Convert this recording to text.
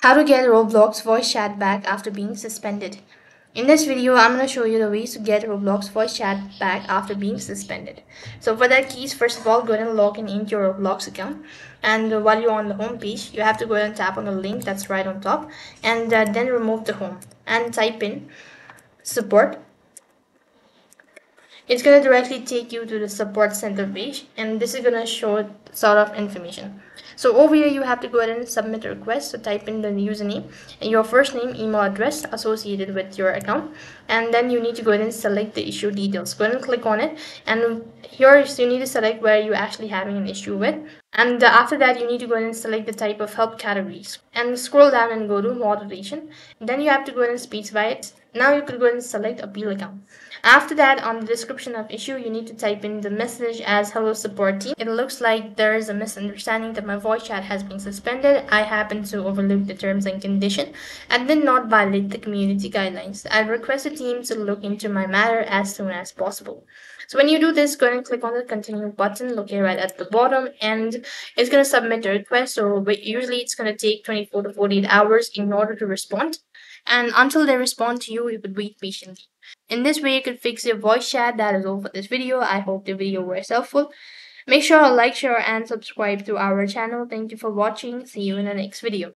How to get Roblox voice chat back after being suspended. In this video, I'm going to show you the ways to get Roblox voice chat back after being suspended. So for that keys, first of all, go ahead and log in into your Roblox account. And while you're on the home page, you have to go ahead and tap on the link that's right on top. And then remove the home and type in support. It's going to directly take you to the support center page, and this is going to show sort of information. So over here you have to go ahead and submit a request. So type in the username and your first name, email address associated with your account, and then you need to go ahead and select the issue details. Go ahead and click on it, and here you need to select where you're actually having an issue with, and after that you need to go ahead and select the type of help categories and scroll down and go to moderation. Then you have to go ahead and specify it. Now you could go ahead and select appeal account. After that, on the description of issue, you need to type in the message as hello support team. It looks like there is a misunderstanding that my voice chat has been suspended. I happen to overlook the terms and condition and did not violate the community guidelines. I request the team to look into my matter as soon as possible. So when you do this, go ahead and click on the continue button located right at the bottom, and it's going to submit a request. So usually it's going to take 24 to 48 hours in order to respond. And until they respond to you, you could wait patiently. In this way, you could fix your voice chat. That is all for this video. I hope the video was helpful. Make sure to like, share, and subscribe to our channel. Thank you for watching. See you in the next video.